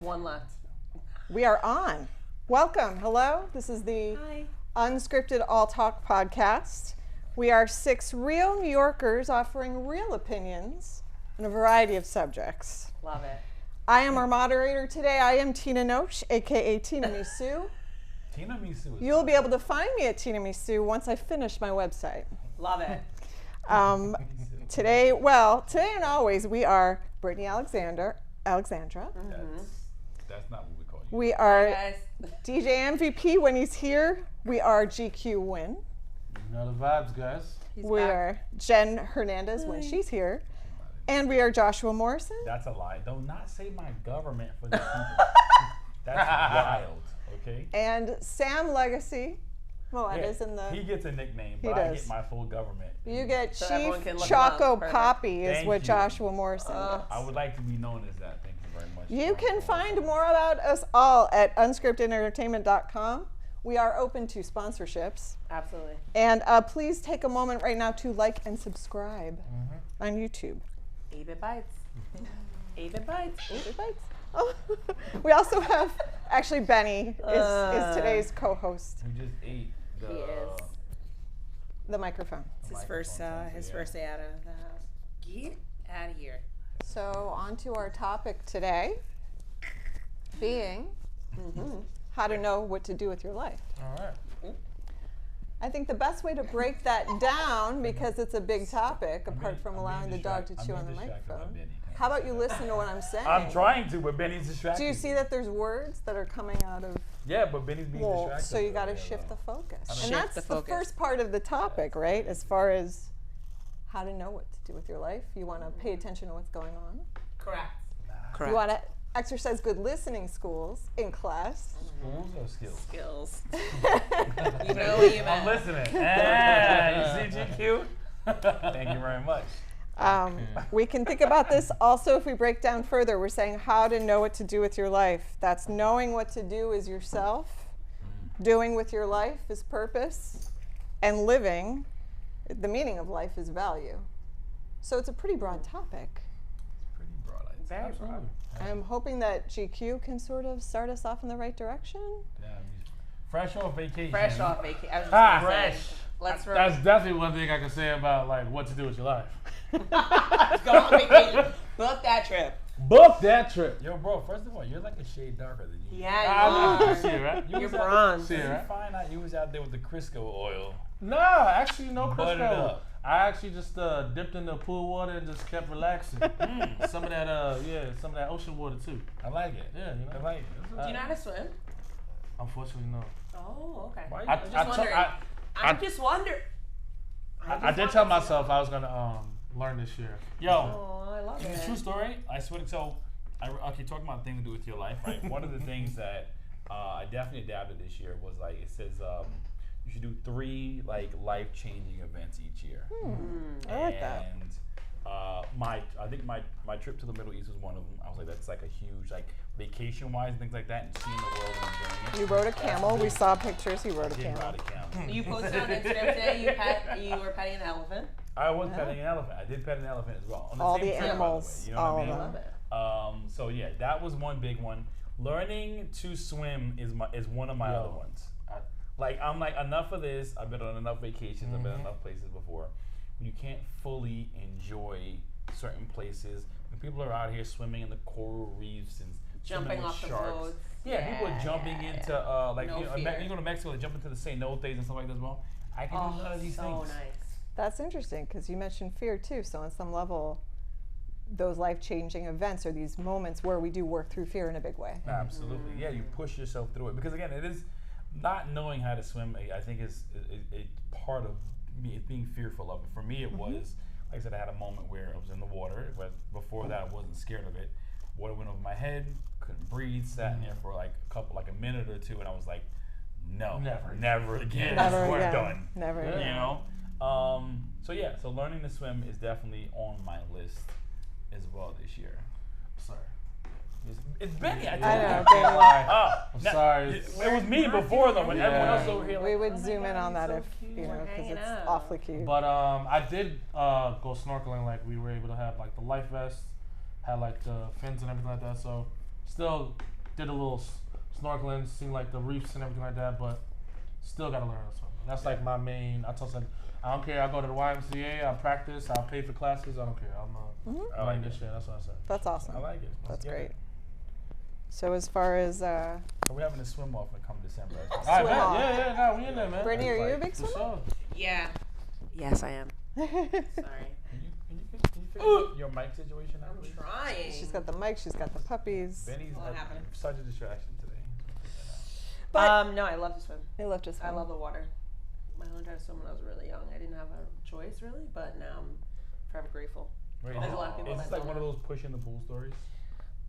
One left. We are on. Welcome. Hello. This is the Unscripted All Talk podcast. We are 6 real New Yorkers offering real opinions on a variety of subjects. Love it. I am our moderator today. I am Tina Noche, aka Tina Misu. Tina Misu. You'll be able to find me at Tina Misu once I finish my website. Love it. Today and always, we are Brittany Alexandra. That's not what we call you. We are Guys. DJ MVP when he's here. We are GQ Win. You know the vibes, guys. We back. are Jen Hernandez when she's here. And we are Joshua Morrison. That's a lie. Do not say my government for the people. That's wild, okay? And Sam Legacy. Moed is in He the. gets a nickname, He but I does. get my full government. You get So everyone Chief can look him Choco up. Perfect. Poppy is Thank what you. Joshua Morrison gets. I would like to be known as that. Thank you very much. You can find more about us all at unscriptedentertainment.com. We are open to sponsorships. Absolutely. And please take a moment right now to like and subscribe on YouTube. 8-bit bites. 8-bit bites. 8-bit bites. Oh. We also have, actually Benny is today's co-host. We just ate the. He is. The microphone. It's his first day out of the house. Get out of here. So on to our topic today, being how to know what to do with your life. All right. I think the best way to break that down, because it's a big topic, apart from allowing the dog to chew on the microphone, how about you listen to what I'm saying? I'm trying to, but Benny's distracted. Do you see that there's words that are coming out of, Yeah, but Benny's being distracted. so you got to shift the focus. And Shift that's the the focus. first part of the topic, right? As far as how to know what to do with your life. You want to pay attention to what's going on. Correct. You want to exercise good listening skills in class. Schools or skills? Skills. You know what you I'm meant. listening. You see GQ? Thank you very much. We can think about this also if we break down further. We're saying how to know what to do with your life. That's knowing what to do is yourself, doing with your life is purpose, and living, the meaning of life is value. So it's a pretty broad topic. Pretty broad. Very broad. I'm hoping that GQ can sort of start us off in the right direction. Yeah, fresh off vacation. Fresh off vacation. I was just Ah, gonna say, fresh. let's That's definitely one thing I can say about like what to do with your life. go on vacation. Book that trip. Book that trip. Yo, bro, first of all, you're like a shade darker than you. Yeah, I you see are. it, right? You're was bronze. See it, You right? find out you was out there with the Crisco oil. No, actually no Buttered Crisco. up. I actually just dipped in the pool water and just kept relaxing. Some of that, some of that ocean water too. I like it. Yeah, you know. I like it. Do you know how to swim? Unfortunately, no. Oh, okay. Why you- I, was just I, wondering. I'm just wondering. I did tell myself I was gonna learn this year. Yo, Oh, I love it's a it. true story. I swear to so. Okay, talking about things to do with your life, right? One of the things that I definitely adapted this year was like it says you should do 3 like life-changing events each year. I like that. And I think my trip to the Middle East was one of them. I was like, that's like a huge like vacation-wise and things like that, and seeing the world and enjoying it. You rode a camel. We saw pictures. You rode a Did camel. ride a camel. You posted on Instagram today. You were petting an elephant. I was petting an elephant. I did pet an elephant as well. On the All same the trip, by animals, way, you know all what I of mean? them. Love it. So yeah, that was one big one. Learning to swim is one of my other ones. I'm like enough of this. I've been on enough vacations. I've been in enough places before. You can't fully enjoy certain places. When people are out here swimming in the coral reefs and Jumping swimming with off the sharks. boats. Yeah, people are jumping into like No you know, fear. you go to Mexico, they jump into the cenotes and stuff like that as well. I can do none of these so things. nice. That's interesting because you mentioned fear too. So on some level, those life-changing events are these moments where we do work through fear in a big way. Absolutely, yeah. You push yourself through it because again, it is not knowing how to swim. I think is a part of me being fearful of it. For me, it was like I said, I had a moment where I was in the water, but before that, I wasn't scared of it. Water went over my head, couldn't breathe, sat in there for like a minute or two, and I was like, no, never again. Never We're again. done. Never Yeah. again. You know. So learning to swim is definitely on my list as well this year. Sorry. It's Benny. I told I you. know, You Benny. can't lie. I'm Now, sorry. It was me before though, when everyone else over here. We like, would "Oh my zoom in God, on he's that so if, cute." you know, because Hanging it's out. awfully cute. But I did go snorkeling. Like we were able to have like the life vest, had like the fins and everything like that. So Still did a little snorkeling, seen like the reefs and everything like that, but still gotta learn how to swim. That's like my main. I told them, I don't care. I go to the YMCA. I practice. I'll pay for classes. I don't care. I'm I like this it. shit. That's what I said. That's awesome. I like it. That's Let's get great. it. So as far as So we're having a swim off and come December. All right, Swim man. off. Yeah, no, we in there, man. Brittany, are you a like- big For swimmer? sure. Yeah. Yes, I am. Sorry. Can you figure out your mic situation out? I'm please? trying. She's got the mic. She's got the puppies. Benny's What happened? such a distraction today. But no, I love to swim. I love to swim. I love the water. I learned how to swim when I was really young. I didn't have a choice really, but now I'm forever grateful. Wait, There's a lot of people is that this like don't one of those push in the pool stories?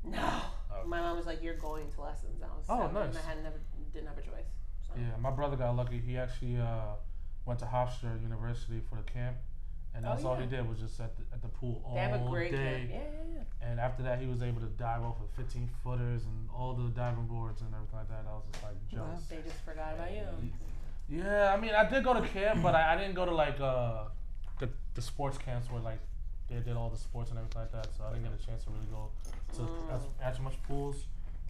No. Okay. My mom was like, "You're going to lessons." I was Oh, 7 nice. and I didn't have a choice. So. Yeah, my brother got lucky. He actually went to Hofstra University for the camp, and that's all he yeah. did was just at the pool all They have a great day. camp. Yeah. And after that, he was able to dive off of 15 footers and all the diving boards and everything like that. I was just like jealous. They just forgot about you. Yeah, I mean, I did go to camp, but I didn't go to like the sports camps where like they did all the sports and everything like that. So I didn't get a chance to really go to as much pools.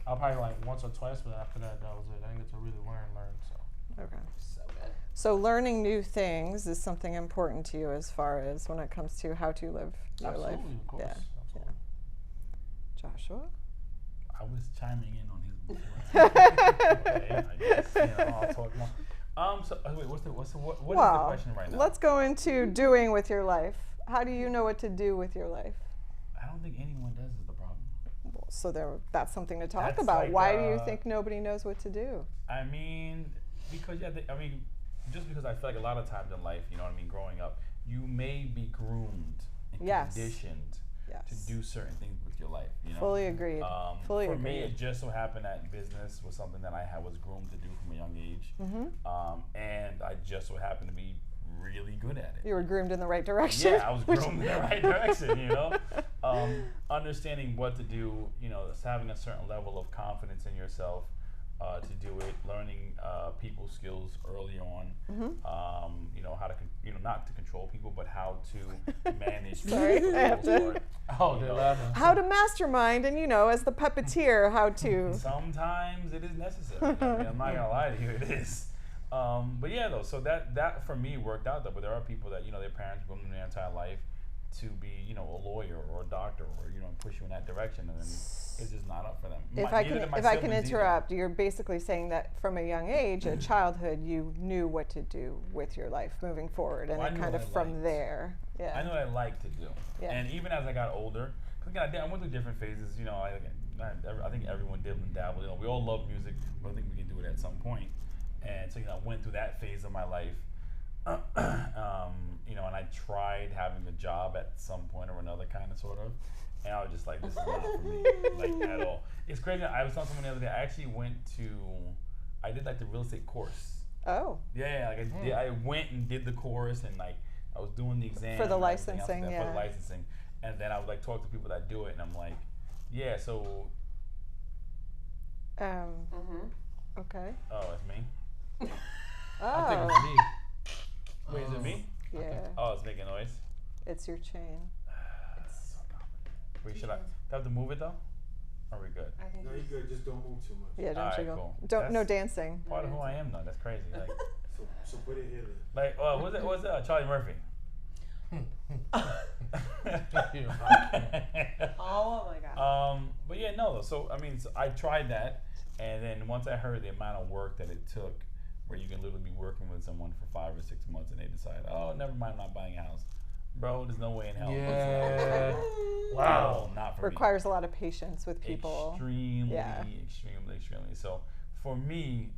I'll probably like once or twice, but after that, that was it. I didn't get to really learn. So Okay. So good. So learning new things is something important to you as far as when it comes to how to live your life. absolutely, of course. Yeah. Absolutely. Joshua? I was chiming in on his before. Okay, I guess, I'll talk more. So wait, what is the question right now? Let's go into doing with your life. How do you know what to do with your life? I don't think anyone does is the problem. So that's something to talk That's about. like, Why do you think nobody knows what to do? I mean, because just because I feel like a lot of times in life, you know what I mean, growing up, you may be groomed and Yes. conditioned Yes. to do certain things with your life. You know, Fully agreed. Fully for me, agreed. it just so happened that business was something that I was groomed to do from a young age, and I just so happened to be really good at it. You were groomed in the right direction. Yeah, I was groomed in the right direction, you know. Understanding what to do, you know, having a certain level of confidence in yourself to do it, learning people skills early on, you know, how to, not to control people, but how to manage Sorry, people. I have to- or, Oh, you they're know, laughing. How to mastermind and, as the puppeteer, how to. Sometimes it is necessary. I mean, I'm not gonna lie to you, it is. But yeah, though, so that for me worked out though. But there are people that their parents groomed them their entire life to be a lawyer or a doctor or push you in that direction, and then it's just not up for them. If I can interrupt, you're basically saying that from a young age, at childhood, you knew what to do with your life moving forward, and Well, I it knew kind what of I from liked. there. Yeah. I know what I like to do, Yeah. and even as I got older, because again, I went through different phases. I think everyone did and dabbled. We all love music, but I think we can do it at some point. And so I went through that phase of my life. And I tried having a job at some point or another, kind of, sort of, and I was just like, this is not for me, like, at all. It's crazy. I was telling someone the other day, I actually I did like the real estate course. Oh. Yeah, I went and did the course, and like I was doing the exam For the and everything else licensing, like that, yeah. for the licensing, and then I would like talk to people that do it, and I'm like, yeah, so Okay. oh, it's me. I think Oh. it's me. Wait, is it me? Yeah. Oh, it's making noise. It's your chain. Wait, should I? Do I have to move it though? Or are we good? I think No, you're good. Just don't move too much. Yeah, don't Alright, jiggle. cool. Don't no That's- dancing. Part of who I am though. That's crazy. Like, So put it here then. like, what's that? Charlie Murphy. Oh my god. But yeah, no. So I mean, I tried that, and then once I heard the amount of work that it took, where you can literally be working with someone for 5 or 6 months, and they decide, oh, never mind, I'm not buying a house, bro. There's no way in hell. Yeah. Wow, not for me. Requires a lot of patience with people. Extremely, Yeah. extremely. So for me,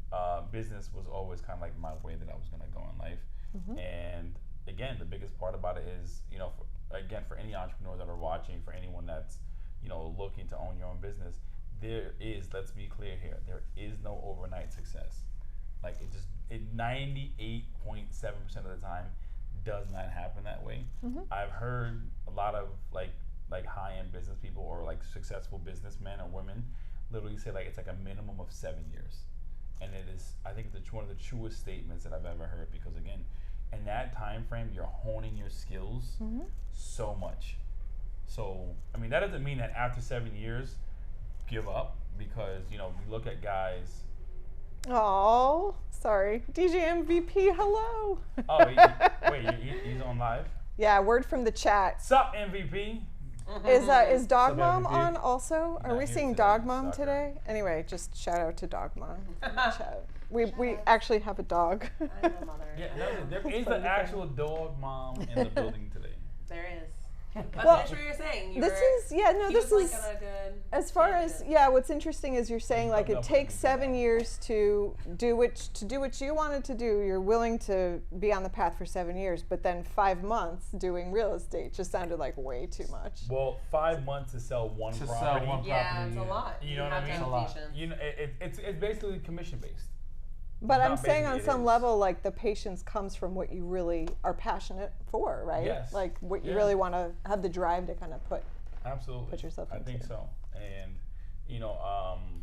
business was always kind of like my way that I was going to go in life. And again, the biggest part about it is, for any entrepreneur that are watching, for anyone that's, looking to own your own business, let's be clear here, there is no overnight success. Like it 98.7% of the time does not happen that way. I've heard a lot of like high-end business people or like successful businessmen or women literally say like it's like a minimum of 7 years, and it is, I think it's one of the truest statements that I've ever heard, because again, in that time frame you're honing your skills so much. So I mean, that doesn't mean that after 7 years give up because you look at guys. Oh, sorry. DJ MVP, hello. Oh, he's on live. Yeah, word from the chat. Sup, MVP? Is Dog Sub Mom MVP. on also? Are Not we here seeing today, Dog Mom soccer. today? Anyway, just shout out to Dog Mom. in the chat. We actually have a dog. I'm a mother. Yeah, no, there is an actual dog mom in the building today. There is. But Well, finish what you're saying. This is this was is like on a good as far as tangent. what's interesting is you're saying like it Double takes up. 7 years to do what you wanted to do. You're willing to be on the path for 7 years, but then 5 months doing real estate just sounded like way too much. Well, 5 months to sell one To property. sell one Yeah, property, it's a yeah. lot. You know what I have to mean? have It's a lot. patience. It's basically commission based. But I'm Not saying basically, on it some is. level, like the patience comes from what you really are passionate for, right? Yes. Like what you Yeah. really want to have the drive to kind of put. Absolutely. Put yourself I think into. so. And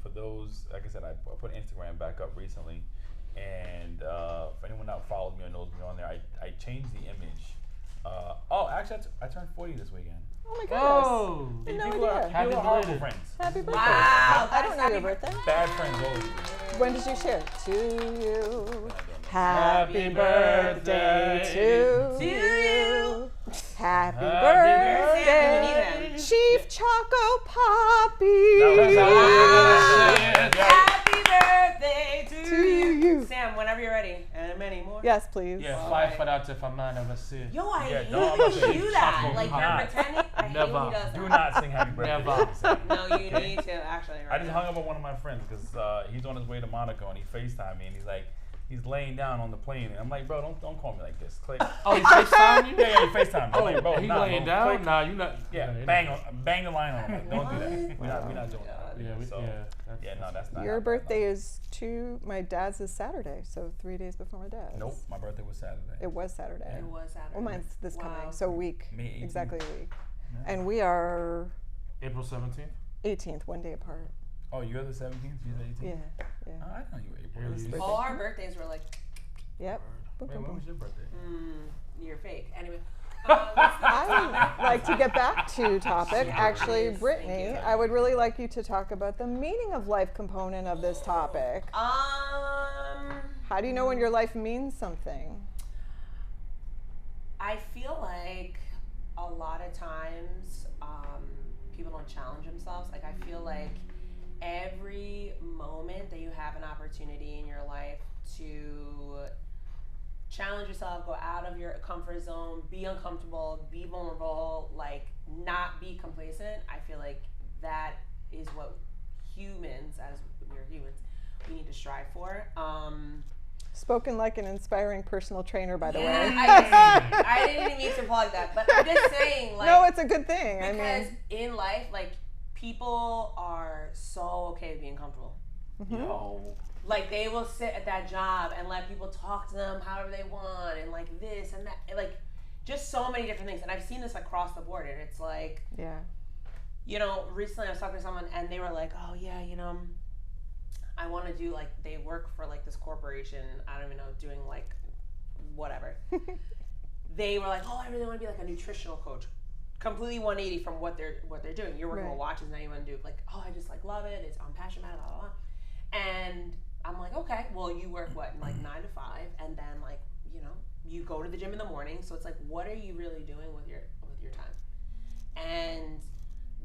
for those, like I said, I put Instagram back up recently, and for anyone that follows me or knows me on there, I changed the image. Actually, I turned 40 this weekend. Oh my goodness! Oh, I had no People idea. are Happy horrible belated. friends. Happy birthday! Wow, I don't know happy your birthday. Bad friends always. When did you share? To you. Happy birthday to you. you. Happy birthday. Sam, you birthday, need him. Chief Choco Poppy. That was Happy birthday to To you. Sam, whenever you're ready. And many more. Yes, please. Yeah, fight for that if I'm not ever see. Yo, I Yeah, hate no, I'm when not you saying do that. chocolate Like pie. you're pretending. I hate when Never. he does that. Do not sing happy birthday. Never. to Sam. No, you need to actually. I just hung up on one of my friends because he's on his way to Monaco and he FaceTimed me and he's laying down on the plane and I'm like, bro, don't call me like this. Click. Oh, he FaceTime you? Yeah, he FaceTime me. I'm like, bro, he nah, laying bro, down? click. Nah, you not. Yeah, you're bang the line on him. Like, don't do that. What? We're not doing that. Yeah, So, that's, yeah, no, that's not. Your happening, birthday no. is my dad's is Saturday, so 3 days before my dad's. Nope, my birthday was Saturday. It was Saturday. It was Saturday. Well, mine's this Wow. coming, so a week. May 18th. Exactly a week. Yeah. And we are April 17th. 18th, one day apart. Oh, you're the 17th. You're the 18th. Yeah, yeah. Oh, I didn't know you were April. Yeah, His you- birthday. All our birthdays were like, Yep. Boom, Wait, boom, when boom. was your birthday? you're fake. Anyway. I'd like to get back to topic. Actually, Please, Brittany, thank you. I would really like you to talk about the meaning of life component of this topic. How do you know when your life means something? I feel like a lot of times people don't challenge themselves. Like I feel like every moment that you have an opportunity in your life to challenge yourself, go out of your comfort zone, be uncomfortable, be vulnerable, like not be complacent, I feel like that is what humans, as we're humans, we need to strive for. Spoken like an inspiring personal trainer, by the way. I didn't mean to plug that, but I'm just saying, like, No, it's a good thing. I because mean, in life, like, people are so okay with being comfortable. Yo. Like, they will sit at that job and let people talk to them however they want, and like this and that, and, like, just so many different things. And I've seen this across the board, and it's like, yeah. you know, recently I was talking to someone, and they were like, oh yeah, you know, I want to do, like, they work for like this corporation, I don't even know, doing like whatever. They were like, oh, I really want to be like a nutritional coach. Completely 180 from what they're doing. You're working Right. with watches, now you want to do like, oh, I just like love it. I'm passionate about it, blah, blah, blah. And I'm like, okay, well, you work what, like 9 to 5, and then like, you know, you go to the gym in the morning. So it's like, what are you really doing with your time? And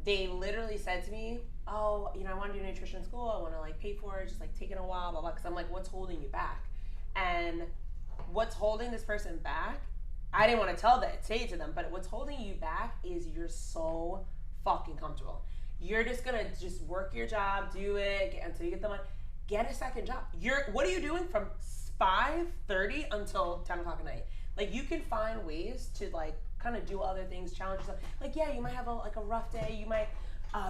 they literally said to me, oh, you know, I want to do nutrition school. I want to like pay for it. Just like taking a while, blah, blah. Because I'm like, what's holding you back? And what's holding this person back, I didn't want to say it to them, but what's holding you back is you're so fucking comfortable. You're just going to just work your job, do it until you get the money. Get a second job. What are you doing from 5:30 until 10 o'clock at night? Like, you can find ways to like kind of do other things, challenge yourself. Like, yeah, you might have a rough day. You might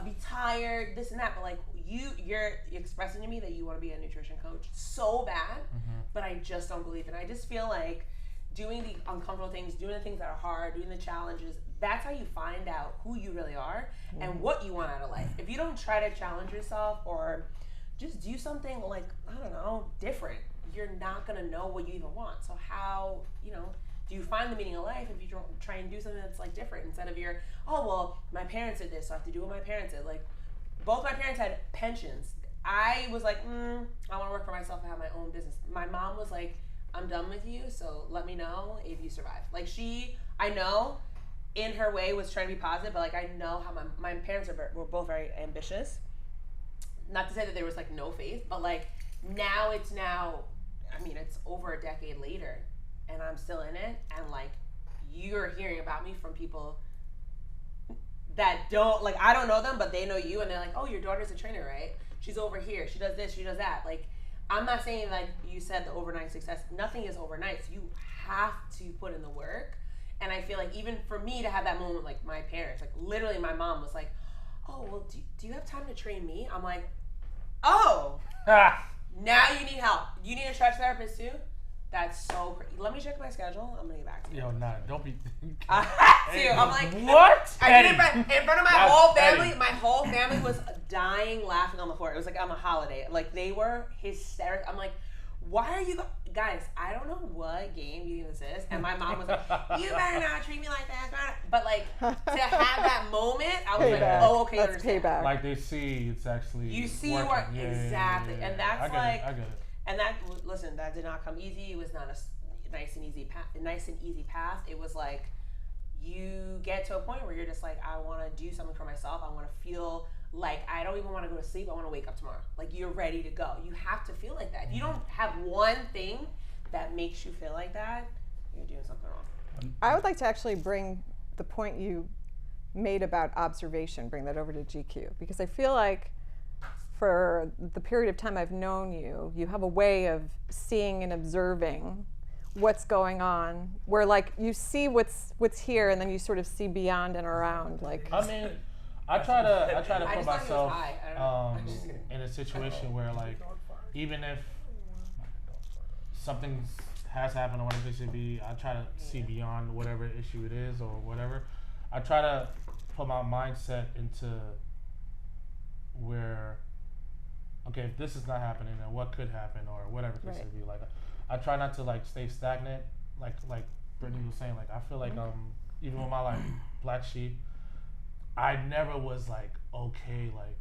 be tired, this and that, but like you're expressing to me that you want to be a nutrition coach so bad, but I just don't believe it. I just feel like doing the uncomfortable things, doing the things that are hard, doing the challenges, that's how you find out who you really are and what you want out of life. If you don't try to challenge yourself or just do something like, I don't know, different, you're not gonna know what you even want. So how, you know, do you find the meaning of life if you don't try and do something that's like different instead of oh, well, my parents did this, so I have to do what my parents did. Like, both my parents had pensions. I was like, I want to work for myself and have my own business. My mom was like, I'm done with you, so let me know if you survive. Like I know, in her way was trying to be positive, but like I know how my parents were both very ambitious. Not to say that there was like no faith, but like now it's over a decade later, and I'm still in it, and like you're hearing about me from people that don't, like, I don't know them, but they know you, and they're like, oh, your daughter's a trainer, right? She's over here, she does this, she does that. Like, I'm not saying, like you said, the overnight success, nothing is overnight, so you have to put in the work. And I feel like even for me to have that moment, like my parents, like literally my mom was like, oh, well, do you have time to train me? I'm like, oh, now you need help. You need a stretch therapist too? That's so crazy. Let me check my schedule. I'm gonna get back to you. Yo, nah, don't be. I have to. I'm like, what? I did it in front of my That's whole family. petty. My whole family was dying laughing on the floor. It was like on a holiday. Like they were hysterical. I'm like, why are you guys? I don't know what game you this is. And my mom was like, you better not treat me like that. But like to have that moment, I was Payback. like, oh, okay, That's understand. payback. Like they see it's actually. You see working. work Yeah, exactly, yeah, yeah. and that's I get like, it. I get it. and that listen, that did not come easy. It was not a nice and easy path. It was like you get to a point where you're just like, I want to do something for myself. I want to feel like I don't even want to go to sleep. I want to wake up tomorrow. Like you're ready to go. You have to feel like that. If you don't have one thing that makes you feel like that, you're doing something wrong. I would like to actually bring the point you made about observation, bring that over to GQ, because I feel like for the period of time I've known you, you have a way of seeing and observing what's going on, where like you see what's here, and then you sort of see beyond and around. Like, I mean, I try to I put just thought he was myself high. I don't know. in a situation where like even if something has happened or whatever it should be, I try to see beyond whatever issue it is or whatever. I try to put my mindset into where, okay, if this is not happening, then what could happen or whatever it should be. Like, I try not to like stay stagnant. Like Brittany was saying, like I feel like even with my like black sheep, I never was like okay, like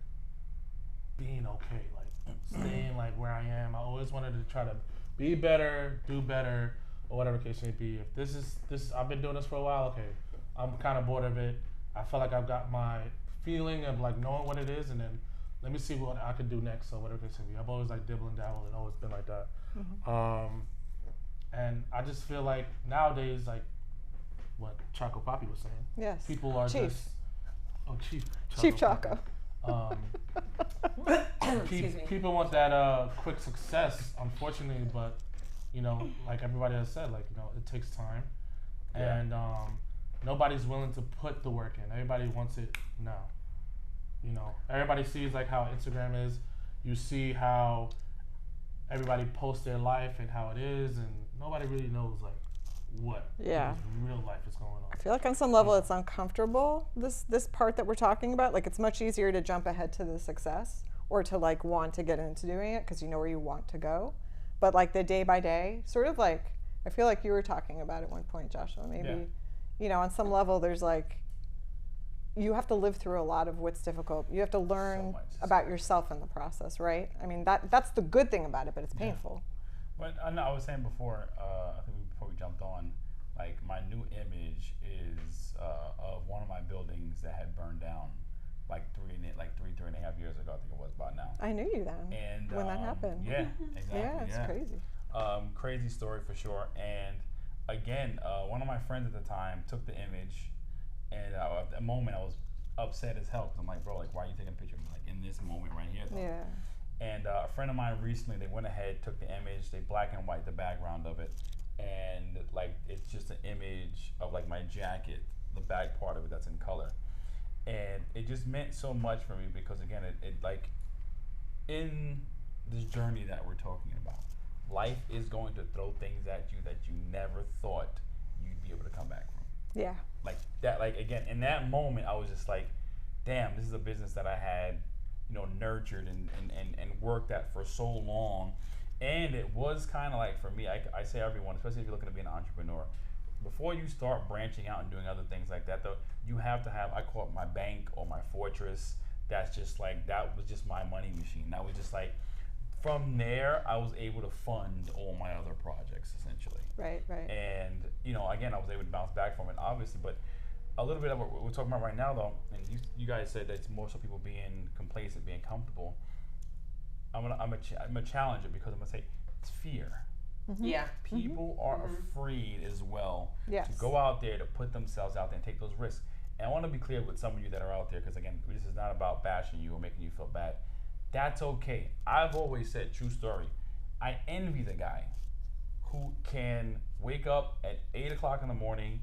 being okay, like staying like where I am. I always wanted to try to be better, do better, or whatever the case may be. If this is I've been doing this for a while, okay, I'm kind of bored of it. I feel like I've got my feeling of like knowing what it is, and then let me see what I could do next, or whatever the case may be. I've always like dibble and dabble and always been like that. And I just feel like nowadays, like what Choco Poppy was saying, yes, people are Chief. just Chief Choco. People want that quick success, unfortunately, but you know, like everybody has said, like, you know, it takes time, and nobody's willing to put the work in. Everybody wants it now. You know, everybody sees like how Instagram is. You see how everybody posts their life and how it is, and nobody really knows like what real life is going on. I feel like on some level it's uncomfortable, this part that we're talking about. Like, it's much easier to jump ahead to the success or to like want to get into doing it because you know where you want to go. But like the day by day, sort of like, I feel like you were talking about at one point, Joshua, maybe, you know, on some level there's like, you have to live through a lot of what's difficult. You have to learn about yourself in the process, right? I mean, that's the good thing about it, but it's painful. But I know I was saying before, I think before we jumped on, like my new image is of one of my buildings that had burned down like three and a half years ago. I think it was by now. I knew you then. And when that happened. Yeah, exactly. Yeah, it's crazy. Crazy story for sure. And again, one of my friends at the time took the image, and at the moment I was upset as hell because I'm like, bro, like, why are you taking a picture of me like in this moment right here? Though? Yeah. And a friend of mine recently, they went ahead, took the image, they black and white the background of it, and like it's just an image of like my jacket, the back part of it that's in color, and it just meant so much for me because again, it like in this journey that we're talking about, life is going to throw things at you that you never thought you'd be able to come back from. Yeah. Like that, like again, in that moment, I was just like, damn, this is a business that I had, you know, nurtured and worked at for so long. And it was kind of like, for me, I say everyone, especially if you're looking to be an entrepreneur, before you start branching out and doing other things like that, though, you have to have, I call it my bank or my fortress, that's just like, that was just my money machine. That was just like, from there, I was able to fund all my other projects, essentially. Right. And, again, I was able to bounce back from it, obviously, but a little bit of what we're talking about right now, though, and you guys said that it's more so people being complacent, being comfortable. I'm gonna challenge it, because I'm gonna say it's fear. Yeah. People are afraid as well Yes. to go out there, to put themselves out there and take those risks. And I want to be clear with some of you that are out there, because again, this is not about bashing you or making you feel bad. That's okay. I've always said, true story, I envy the guy who can wake up at 8 o'clock in the morning,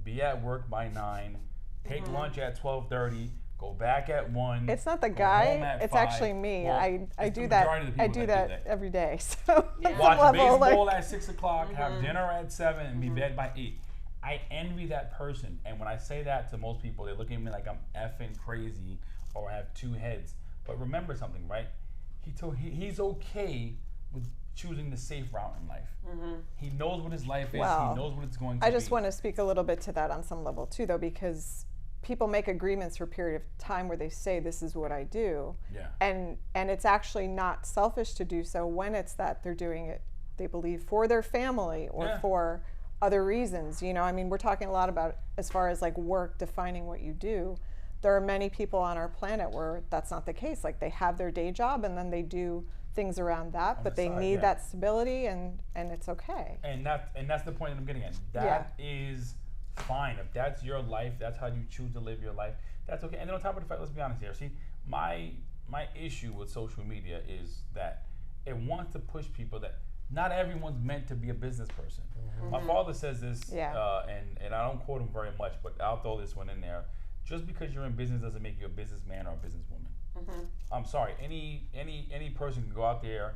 be at work by 9, take lunch at 12:30, go back at 1. It's not the go home guy. at It's 5. actually me. Well, I it's do the that. majority of the I people do that that every day. So Yeah. at Watch some level, baseball like, at 6 o'clock, have dinner at 7, and be bed by 8. I envy that person, and when I say that to most people, they look at me like I'm effing crazy or I have 2 heads. But remember something, right? He's okay with choosing the safe route in life. He knows what his life is. Well, He knows what it's going to be. I just want to speak a little bit to that on some level too, though, because people make agreements for a period of time where they say this is what I do, Yeah. and it's actually not selfish to do so when it's that they're doing it, they believe, for their family or Yeah. for other reasons. I mean, we're talking a lot about as far as like work defining what you do. There are many people on our planet where that's not the case. Like they have their day job and then they do things around that, On but the they side, need yeah. that stability, and it's okay. And that's the point that I'm getting at. That is fine. If that's your life, that's how you choose to live your life, that's okay. And then on top of the fact, let's be honest here. See, my issue with social media is that it wants to push people that not everyone's meant to be a business person. My father says this, and I don't quote him very much, but I'll throw this one in there. Just because you're in business doesn't make you a businessman or a businesswoman. I'm sorry. Any person can go out there,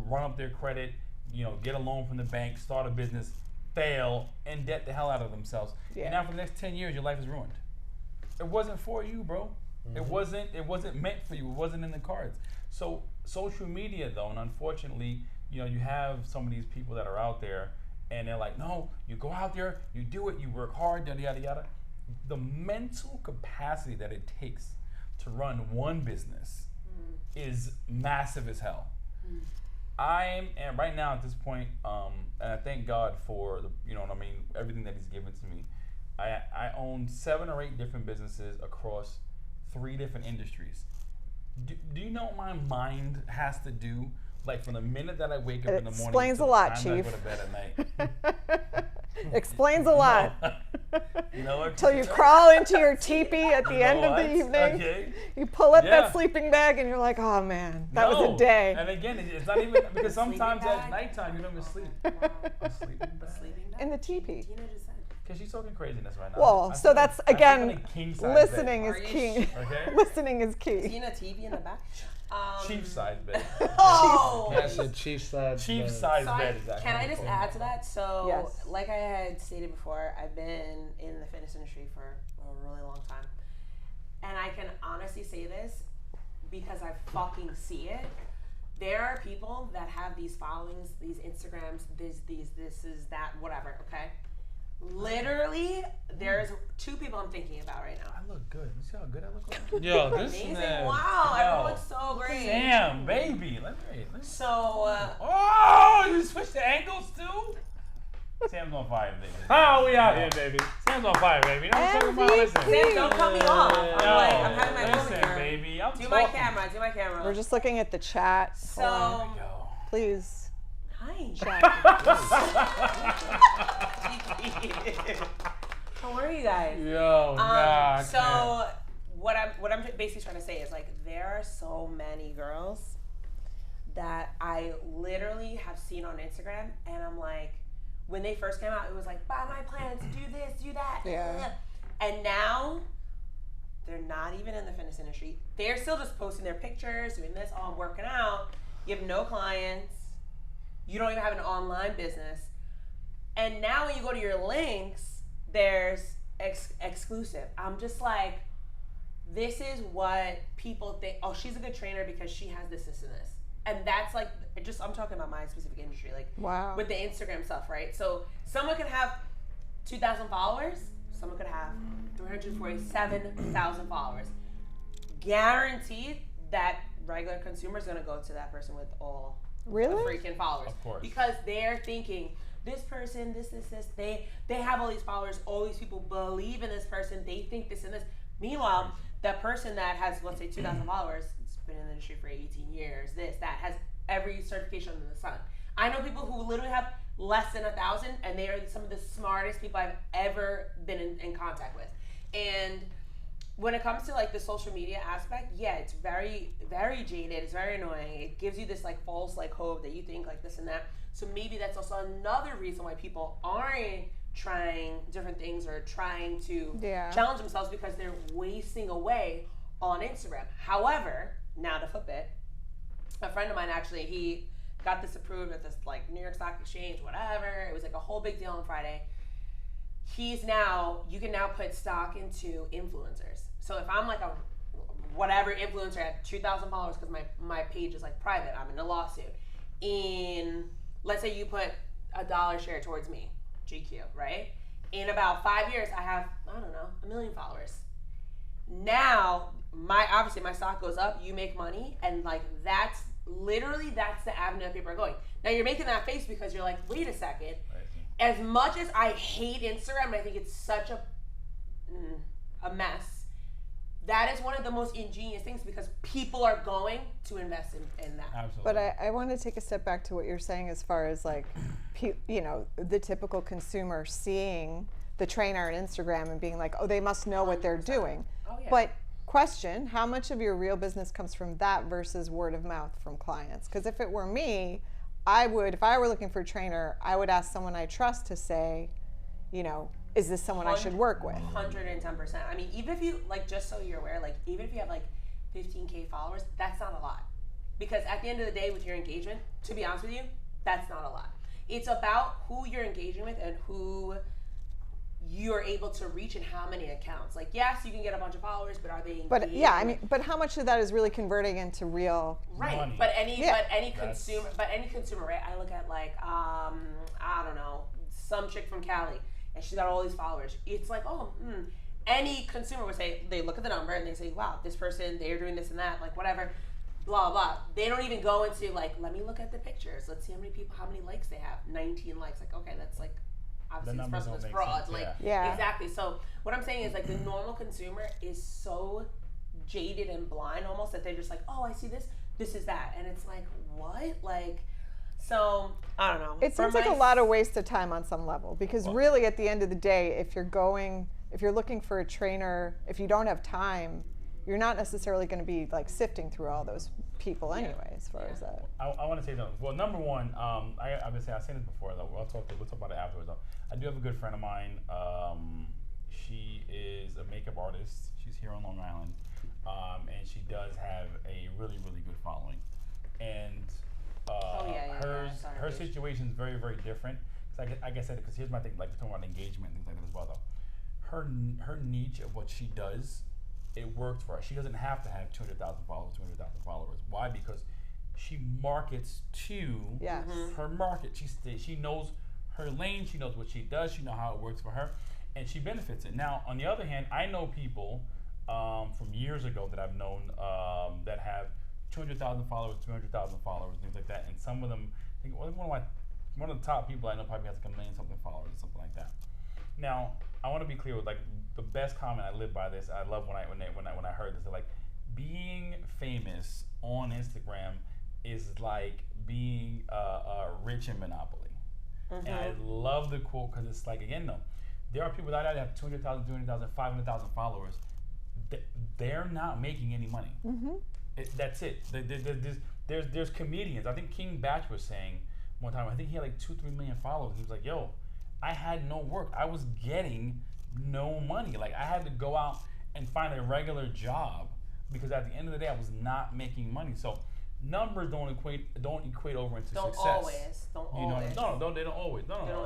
run up their credit, get a loan from the bank, start a business, fail, and debt the hell out of themselves. Yeah. And now for the next 10 years, your life is ruined. It wasn't for you, bro. It wasn't meant for you. It wasn't in the cards. So social media, though, and unfortunately, you have some of these people that are out there, and they're like, no, you go out there, you do it, you work hard, yada yada yada. The mental capacity that it takes to run one business is massive as hell. And right now at this point, and I thank God for everything that He's given to me. I own 7 or 8 different businesses across 3 different industries. Do you know what my mind has to do? Like from the minute that I wake up in the morning, explains to a the lot, time Chief. that I go to bed at night. Explains a lot. You know what? Till you crawl into your teepee at the end of the evening. Okay. You pull up Yeah. that sleeping bag and you're like, oh man, that was No. a day. And again, it's not even because sometimes Sleeping at bag? nighttime you don't even sleep. A sleeping bag. Sleeping bag? In the teepee. Tina just said. Because she's talking craziness right now. Well, I so sleep- that's, I sleep again, in a king-size listening bed. is Are you key. Okay. Listening is key. Tina TV in the back. Chief size bed. Oh. That's a chief side. Chief size So bed is actually. can I just add to that? So, Yes. like I had stated before, I've been in the fitness industry for a really long time. And I can honestly say this because I fucking see it. There are people that have these followings, these Instagrams, this is that, whatever, okay? Literally, there's 2 people I'm thinking about right now. I look good. You see how good I look right now? Yo, this Amazing. man. Wow, Yo. everyone looks so great. Damn, baby. Let me. So, Oh, you switched the angles too? Sam's on fire, baby. Oh, we out here, baby. Sam's on fire, baby. You know what I'm talking about? Listen. Sam, don't cut me off. I'm having my moment listen, here. baby. I'm Do my talking. camera, do my camera. We're just looking at the chat. So, Yo. Please. hi. Chat. How are you guys? Yo, nah. So what I'm basically trying to say is like there are so many girls that I literally have seen on Instagram, and I'm like, when they first came out, it was like buy my plans, do this, do that. Yeah. And now they're not even in the fitness industry. They're still just posting their pictures, doing this, oh, I'm working out. You have no clients. You don't even have an online business. And now when you go to your links, there's exclusive. I'm just like, this is what people think. Oh, she's a good trainer because she has this, and this. And that's like, I'm talking about my specific industry, like Wow. with the Instagram stuff, right? So someone could have 2,000 followers. Someone could have 347,000 followers. guaranteed that regular consumer is going to go to that person with all Really? the freaking followers. Of course. Because they're thinking, this person, this, they have all these followers, all these people believe in this person, they think this and this. Meanwhile, that person that has, let's say, 2,000 followers, it's been in the industry for 18 years, this, that, has every certification under the sun. I know people who literally have less than 1,000, and they are some of the smartest people I've ever been in contact with. And when it comes to like the social media aspect, yeah, it's very, very jaded. It's very annoying. It gives you this like false like hope that you think like this and that. So maybe that's also another reason why people aren't trying different things or trying to challenge themselves, because they're wasting away on Instagram. However, now to flip it, a friend of mine actually, he got this approved at this like New York Stock Exchange, whatever. It was like a whole big deal on Friday. You can now put stock into influencers. So if I'm like a whatever influencer, I have 2,000 followers because my page is like private, I'm in a lawsuit. Let's say you put $1 share towards me, GQ, right? In about 5 years, I have, I don't know, 1 million followers. Now, obviously my stock goes up, you make money, and like that's the avenue that people are going. Now you're making that face because you're like, wait a second. As much as I hate Instagram, and I think it's such a mess, that is one of the most ingenious things because people are going to invest in that. Absolutely. But I want to take a step back to what you're saying as far as like, the typical consumer seeing the trainer on Instagram and being like, oh, they must know what they're doing. Oh, yeah. But question, how much of your real business comes from that versus word of mouth from clients? Because if it were me, if I were looking for a trainer, I would ask someone I trust to say, is this someone I should work with? 110%. I mean, even if you, like, just so you're aware, like, even if you have like 15K followers, that's not a lot. Because at the end of the day with your engagement, to be honest with you, that's not a lot. It's about who you're engaging with and who you're able to reach and how many accounts. Like, yes, you can get a bunch of followers, but are they engaged? But yeah, I mean, but how much of that is really converting into real? Right. Money. But any consumer, right? I look at like I don't know, some chick from Cali, and she's got all these followers. It's like, any consumer would say, they look at the number and they say, wow, this person, they're doing this and that, like whatever, blah blah. They don't even go into like, let me look at the pictures. Let's see how many likes they have. 19 likes. Like, okay, that's like, obviously this person is fraud. Sense, like, yeah. Exactly. So what I'm saying is like the normal consumer is so jaded and blind almost that they're just like, oh, I see this is that, and it's like, what? Like, so I don't know. It seems like a lot of waste of time on some level, because really at the end of the day, if you're looking for a trainer, if you don't have time, you're not necessarily going to be like sifting through all those people anyway, as far as that. I want to say something. Well, number one, I've seen this before. Though we'll talk about it afterwards. Though I do have a good friend of mine. She is a makeup artist. She's here on Long Island, and she does have a really, really good following. And her situation is very, very different. Like I said, because here's my thing. Like we're talking about engagement and things like that as well. Though her niche of what she does, it worked for her. She doesn't have to have 200,000 followers. Why? Because she markets to her market. She knows her lane. She knows what she does. She knows how it works for her, and she benefits it. Now, on the other hand, I know people from years ago that I've known that have 200,000 followers, 300,000 followers, things like that. And some of them, I think one of the top people I know probably has like 1 million something followers or something like that. Now, I want to be clear with like the best comment. I live by this. I love when I heard this. They're like, being famous on Instagram is like being rich in Monopoly. And I love the quote because it's like, again, there are people out there that have 200,000, 300,000, 500,000 followers. They're not making any money. That's it. There's comedians. I think King Batch was saying one time, I think he had like 2-3 million followers. He was like, yo, I had no work. I was getting no money. Like I had to go out and find a regular job because at the end of the day, I was not making money. So numbers don't equate over into success. Don't always. No, they don't always. No.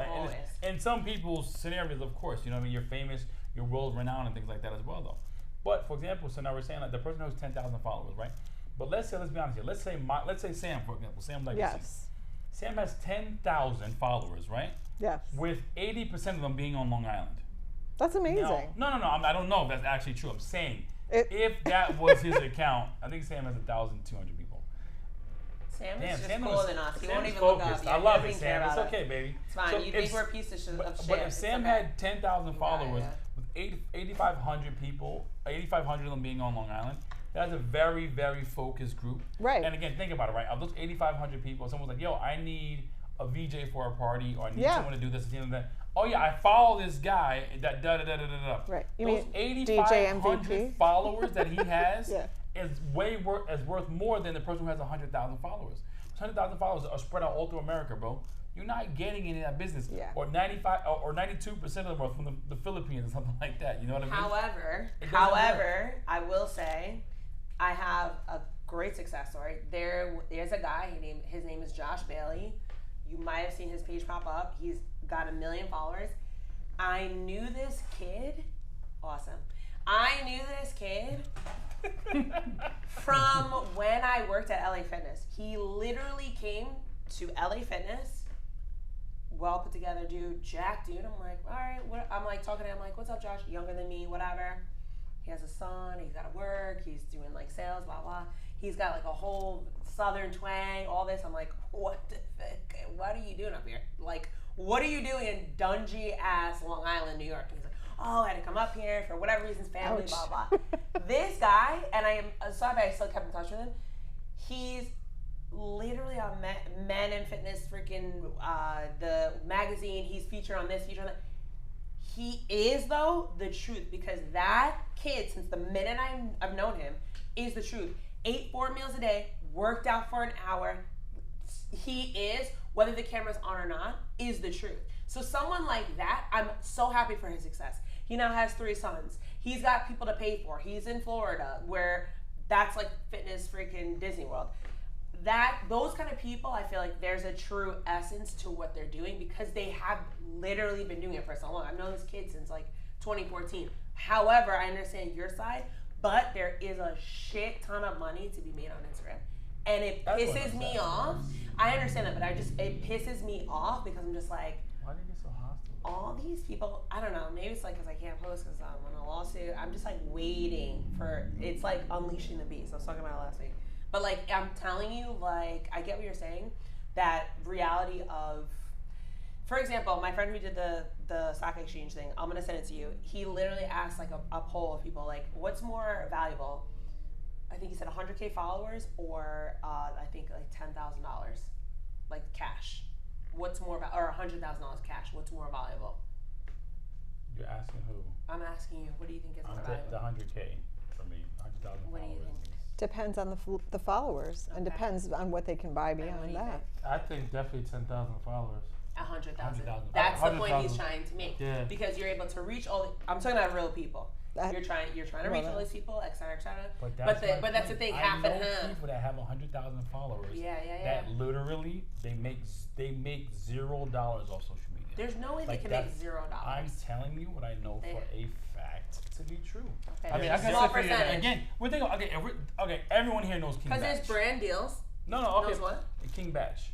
And some people's scenarios, of course, you're famous, you're world renowned and things like that as well, though. But for example, so now we're saying like the person who has 10,000 followers, right? But let's be honest here. Let's say Sam, for example, Sam Legacy. Yes. Sam has 10,000 followers, right? Yes. With 80% of them being on Long Island. That's amazing. Now, no. I don't know if that's actually true. I'm saying if that was his account, I think Sam has 1,200 people. Sam Damn, is just Sam cooler was- than us. He Sam won't is even look up. focused. Yeah, I he love doesn't it, care Sam. It's about us. okay, baby. It's fine. So You if think we're a piece of shit. But if Sam had 10,000 followers, yeah. with 8,500 people, 8,500 of them being on Long Island, that's a very, very focused group. Right. And again, think about it, right? Of those 8,500 people, someone's like, yo, I need a VJ for a party, or I need Yeah. someone to do this, and that. Oh yeah, I follow this guy. That da da da da da da. Right. You Those mean DJ 8,500 MVP? followers that he has Yeah. is worth more than the person who has 100,000 followers. 100,000 followers are spread out all through America, bro. You're not getting any of that business. Yeah. Or 95 or 92% of them are from the Philippines or something like that. You know what I mean? However, I will say, I have a great success story. There's a guy. His name is Josh Bailey. You might have seen his page pop up. He's got 1 million followers. I knew this kid. Awesome. I knew this kid from when I worked at LA Fitness. He literally came to LA Fitness. Well put together dude, jack dude. I'm like, all right, I'm like talking to him, like, what's up, Josh? Younger than me, whatever. He has a son, he's got to work, he's doing like sales, blah, blah. He's got like a whole southern twang, all this. I'm like, what the fuck? What are you doing up here? Like, what are you doing in dungy ass Long Island, New York? And he's like, oh, I had to come up here for whatever reasons, family, Ouch. blah, blah. This guy, and I am sorry, but I still kept in touch with him. He's literally on Men and Fitness, freaking the magazine. He's featured on this, featured on that. He is, though, the truth, because that kid, since the minute I've known him, is the truth. Ate 4 meals a day, worked out for an hour. He is, whether the camera's on or not, is the truth. So someone like that, I'm so happy for his success. He now has 3 sons. He's got people to pay for. He's in Florida, where that's like fitness freaking Disney World. Those kind of people, I feel like there's a true essence to what they're doing, because they have literally been doing it for so long. I've known this kid since like 2014. However, I understand your side, but there is a shit ton of money to be made on Instagram. And it pisses me off. I understand that, but it pisses me off, because I'm just like, Why do you get so hostile? all these people, I don't know, maybe it's like because I can't post because I'm on a lawsuit. I'm just like waiting for, it's like unleashing the beast. I was talking about it last week. But like, I'm telling you, like, I get what you're saying, that reality of, for example, my friend who did the stock exchange thing, I'm going to send it to you. He literally asked like a poll of people, like, what's more valuable? I think he said 100K followers, or I think like $10,000, like cash. What's more or $100,000 cash? What's more valuable? You're asking who? I'm asking you. What do you think is more The valuable? 100K for me. 100,000 What do you followers. think? Depends on the followers, and Okay. depends on what they can buy And what do beyond you that. I think definitely 10,000 followers. 100,000. 100,000. That's the point 100,000. he's trying to make. Yeah. Because you're able to reach all. I'm talking about real people. That- You're trying to well, reach that- all these people, et cetera, et cetera. But But that's, that's the thing. Half I and know half. people that have 100,000 followers. Yeah. That literally they make $0 off social media. There's no way Like they can that- make $0. I'm telling you what I know They- for a fact to be true. Okay, I mean, there's I a guess small if you- percentage. Again, we're thinking. Okay, everyone here knows King Because Batch. there's brand deals. No, okay. Knows what? King Batch.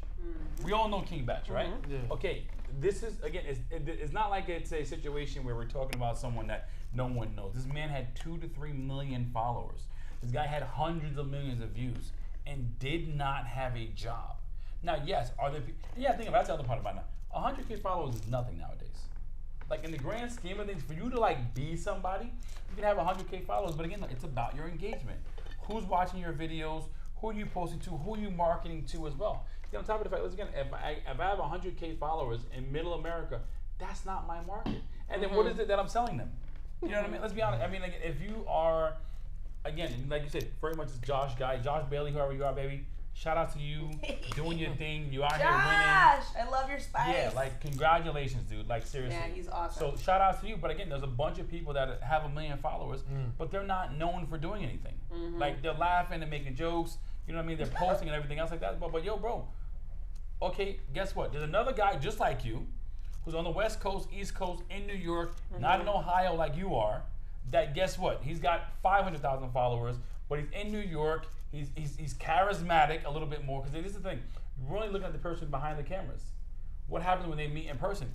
We all know King Batch, right? Yeah. Okay, this is again. It's not like it's a situation where we're talking about someone that no one knows. This man had 2 to 3 million followers. This guy had hundreds of millions of views and did not have a job. Now, yes, are there people? Yeah, think about it. That's the other part about it now. 100K followers is nothing nowadays. Like in the grand scheme of things, for you to like be somebody, you can have 100K followers, but again, it's about your engagement. Who's watching your videos? Who are you posting to? Who are you marketing to as well? On top of the fact, let's again, if I have 100K followers in Middle America, that's not my market. And then what is it that I'm selling them? You know what I mean? Let's be honest. I mean, like, if you are, again, like you said, very much this Josh guy, Josh Bailey, whoever you are, baby. Shout out to you, doing your thing. You out here winning. Josh, I love your spice. Yeah, like congratulations, dude. Like seriously. Yeah, he's awesome. So shout out to you. But again, there's a bunch of people that have 1 million followers, but they're not known for doing anything. Like they're laughing and making jokes. You know what I mean? They're posting and everything else like that. But yo, bro. Okay, guess what? There's another guy just like you, who's on the West Coast, East Coast, in New York, not in Ohio like you are. That guess what? He's got 500,000 followers, but he's in New York. He's charismatic a little bit more, because this is the thing. We're only looking at the person behind the cameras. what happens when they meet in person?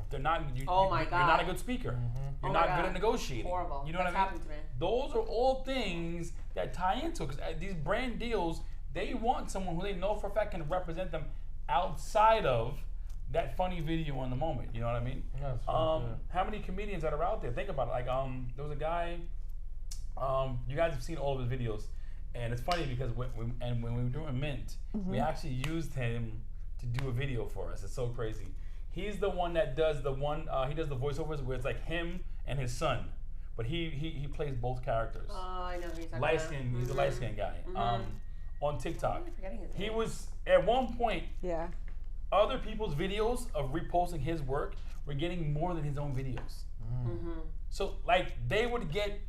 They're not. Oh my You're God. not a speaker. You're Oh my not God. good at negotiating. Horrible. You know That's what I mean? happened to me. Those are all things that tie into it, because these brand deals, they want someone who they know for a fact can represent them outside of that funny video in the moment. You know what I mean? Yeah, that's right, yeah. How many comedians that are out there? Think about it. Like there was a guy. You guys have seen all of his videos, and it's funny because when we were doing Mint, we actually used him to do a video for us. It's so crazy. He's the one that does he does the voiceovers where it's like him and his son, but he plays both characters. Oh, I know who you're talking Light about. skin, he's a light skinned guy. On TikTok, I'm forgetting his he name. was at one point. Yeah. Other people's videos of reposting his work were getting more than his own videos. So like they would get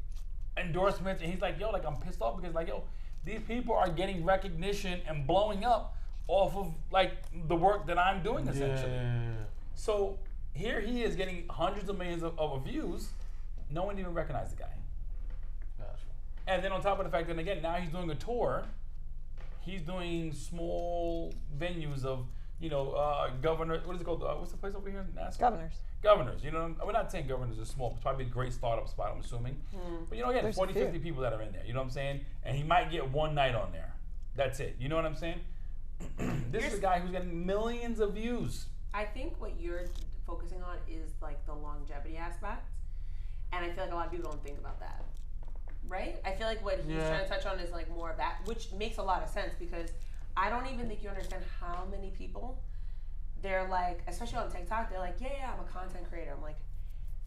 endorsements, and he's like, yo, like I'm pissed off because like, yo, these people are getting recognition and blowing up off of like the work that I'm doing essentially. Yeah. So here he is getting hundreds of millions of views. No one even recognized the guy. Gotcha. And then on top of the fact that again, now he's doing a tour. He's doing small venues of, governor. What is it called? What's the place over here in Nassau? Governors. You know, we're not saying governors are small. It's probably a great startup spot, I'm assuming. But again, There's 40, a few. 50 people that are in there. You know what I'm saying? And he might get one night on there. That's it. You know what I'm saying? This is a guy who's getting millions of views. I think what you're focusing on is like the longevity aspect, and I feel like a lot of people don't think about that, right? I feel like what he's Yeah. trying to touch on is like more of that, which makes a lot of sense because I don't even think you understand how many people they're like, especially on TikTok, they're like, yeah, I'm a content creator. I'm like,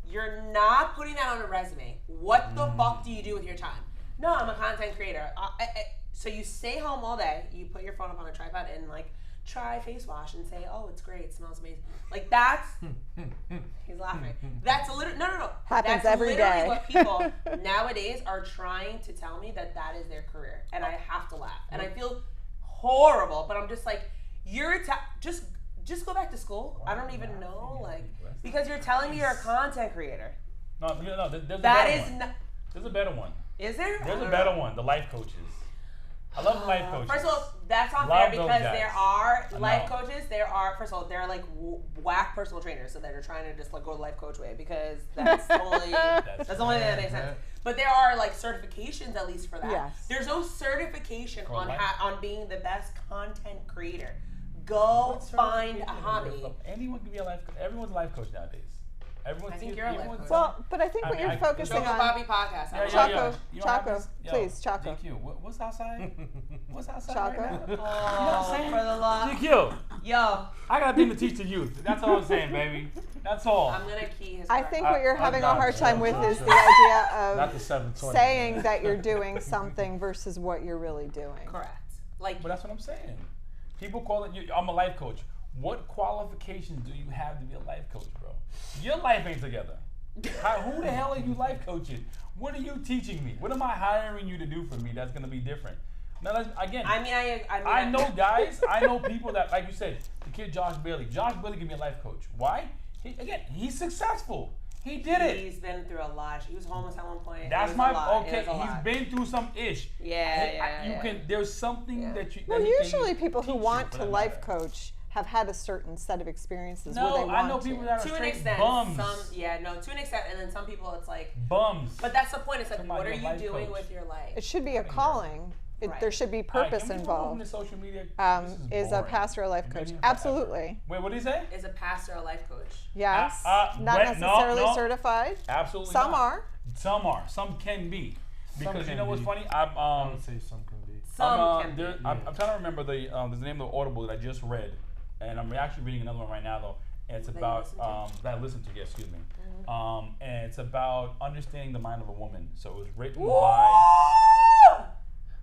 you're not putting that on a resume. What the fuck do you do with your time? No, I'm a content creator. So you stay home all day, you put your phone up on a tripod and like try face wash and say, oh, it's great, it smells amazing. Like that's, he's laughing. That's literally, no. Happens That's every literally day. what people nowadays are trying to tell me that is their career. And I have to laugh. And I feel horrible, but I'm just like, just go back to school. I don't even know, like, because you're telling me you're a content creator. No, there's a That better is one. not, There's a better one. is there? I There's a don't better know. one. The life coaches. I love life coaches. First of all, that's not Love fair those because guys. there are I life know. coaches. First of all, they're like whack personal trainers, so they're trying to just like go the life coach way because that's the only that's the only thing that makes sense. But there are like certifications at least for that. Yes. There's no certification For on life. on being the best content creator. Go find a hobby. Anyone can be a life coach. Everyone's a life coach nowadays. I think you're a life coach. Well, but I think what mean, you're focusing Choco on. Bobby podcast. Yeah, Choco, You don't have Choco, this- yo, please, Choco. GQ, what's outside? What's outside Choco. right now? Oh, for the love. GQ, Yo, I got a thing to teach the youth. That's all I'm saying, baby. That's all. I'm gonna key his. I card. think what you're having a done. hard time with is Not the idea Not the of 720. saying that you're doing something versus what you're really doing. correct. Like But that's what I'm saying. People call it, I'm a life coach. What qualifications do you have to be a life coach, bro? Your life ain't together. Who the hell are you life coaching? What are you teaching me? What am I hiring you to do for me that's going to be different? Now, again, I know guys, I know people that, like you said, the kid Josh Bailey. Josh Bailey can be a life coach. Why? He's successful. He did it. He's been through a lot. He was homeless at one point. That's It was my a lot. okay. It was a He's lot. been through some ish. Yeah. You can. There's something Yeah. that you. Well, that he can usually people who teach you want for to that life matter. coach have had a certain set of experiences where No, they want I know to. people that are To an straight extent, bums. to an extent, and then some people it's like. Bums. But that's the point. It's like, Somebody what are a you life doing coach. with your life? It should be a calling. Right. There should be All right, purpose can we move on involved. to social media? Is a boring. pastor a life We've been coach? here forever. Absolutely. Wait, what did he say? Is a pastor a life coach? Yes. Not wait, no, necessarily no. certified. Absolutely. Some not. are. Some are. Some can be. Because you can know what's be. funny? I would say some can be. Some can be. I'm trying to remember there's the name of the Audible that I just read, and I'm actually reading another one right now though. And it's That you about listen to? that I listened to. Yeah, excuse me. And it's about understanding the mind of a woman. So it was written Woo! by.